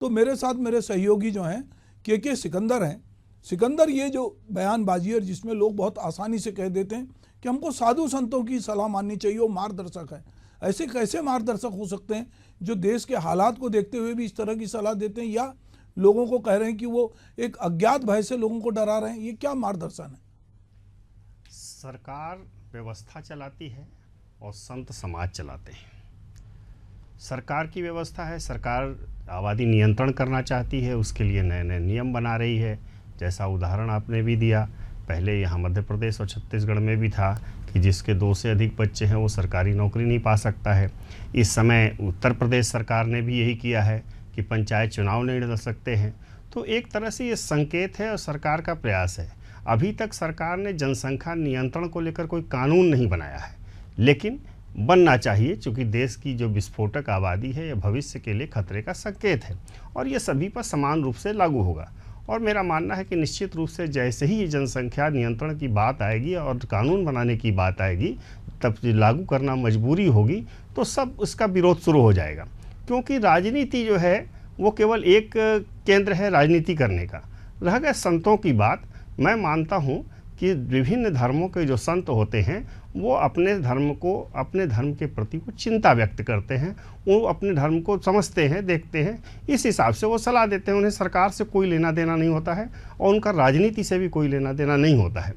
तो मेरे साथ मेरे सहयोगी जो हैं के सिकंदर हैं। सिकंदर, ये जो बयानबाजी है जिसमें लोग बहुत आसानी से कह देते हैं कि हमको साधु संतों की सलाह माननी चाहिए, वो मार्गदर्शक है, ऐसे कैसे मार्गदर्शक हो सकते हैं जो देश के हालात को देखते हुए भी इस तरह की सलाह देते हैं, या लोगों को कह रहे हैं कि वो एक अज्ञात भय से लोगों को डरा रहे हैं? ये क्या मार्गदर्शन है? सरकार व्यवस्था चलाती है और संत समाज चलाते हैं। सरकार की व्यवस्था है, सरकार आबादी नियंत्रण करना चाहती है, उसके लिए नए नए नियम बना रही है। जैसा उदाहरण आपने भी दिया, पहले यहाँ मध्य प्रदेश और छत्तीसगढ़ में भी था कि जिसके 2 से अधिक बच्चे हैं वो सरकारी नौकरी नहीं पा सकता है। इस समय उत्तर प्रदेश सरकार ने भी यही किया है कि पंचायत चुनाव नहीं लड़ सकते हैं। तो एक तरह से ये संकेत है और सरकार का प्रयास है। अभी तक सरकार ने जनसंख्या नियंत्रण को लेकर कोई कानून नहीं बनाया है, लेकिन बनना चाहिए, क्योंकि देश की जो विस्फोटक आबादी है यह भविष्य के लिए खतरे का संकेत है और ये सभी पर समान रूप से लागू होगा। और मेरा मानना है कि निश्चित रूप से जैसे ही ये जनसंख्या नियंत्रण की बात आएगी और कानून बनाने की बात आएगी, तब लागू करना मजबूरी होगी, तो सब उसका विरोध शुरू हो जाएगा। क्योंकि राजनीति जो है वो केवल एक केंद्र है राजनीति करने का। रह गए संतों की बात, मैं मानता हूँ कि विभिन्न धर्मों के जो संत होते हैं वो अपने धर्म के प्रति वो चिंता व्यक्त करते हैं, वो अपने धर्म को समझते हैं, देखते हैं, इस हिसाब से वो सलाह देते हैं। उन्हें सरकार से कोई लेना देना नहीं होता है और उनका राजनीति से भी कोई लेना देना नहीं होता है।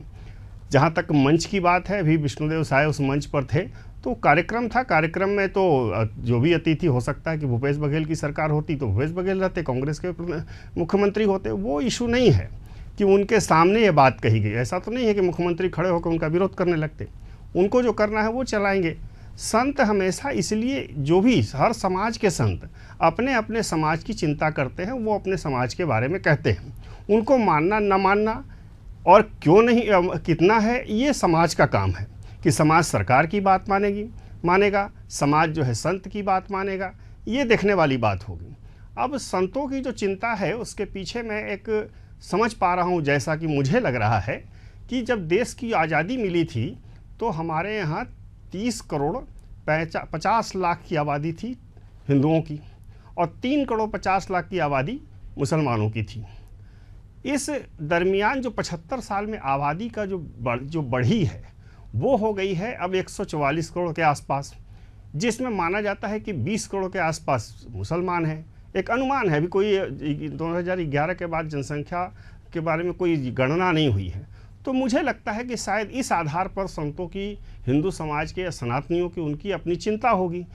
जहाँ तक मंच की बात है, अभी विष्णुदेव साय उस मंच पर थे, तो कार्यक्रम था, कार्यक्रम में तो जो भी अतिथि हो सकता है कि भूपेश बघेल की सरकार होती तो भूपेश बघेल रहते, कांग्रेस के मुख्यमंत्री होते, वो इशू नहीं है कि उनके सामने ये बात कही गई। ऐसा तो नहीं है कि मुख्यमंत्री खड़े होकर उनका विरोध करने लगते, उनको जो करना है वो चलाएंगे। संत हमेशा, इसलिए जो भी हर समाज के संत अपने अपने समाज की चिंता करते हैं, वो अपने समाज के बारे में कहते हैं। उनको मानना न मानना और क्यों नहीं कितना है, ये समाज का काम है कि समाज सरकार की बात मानेगा, समाज जो है संत की बात मानेगा, ये देखने वाली बात होगी। अब संतों की जो चिंता है उसके पीछे मैं एक समझ पा रहा हूँ, जैसा कि मुझे लग रहा है कि जब देश की आज़ादी मिली थी तो हमारे यहाँ 30 करोड़ 50 लाख की आबादी थी हिंदुओं की और 3 करोड़ 50 लाख की आबादी मुसलमानों की थी। इस दरमियान जो 75 साल में आबादी का जो बढ़ी है वो हो गई है अब 144 करोड़ के आसपास, जिसमें माना जाता है कि 20 करोड़ के आसपास मुसलमान हैं। एक अनुमान है, अभी कोई 2011 के बाद जनसंख्या के बारे में कोई गणना नहीं हुई है। तो मुझे लगता है कि शायद इस आधार पर संतों की, हिंदू समाज के, सनातनियों की, उनकी अपनी चिंता होगी।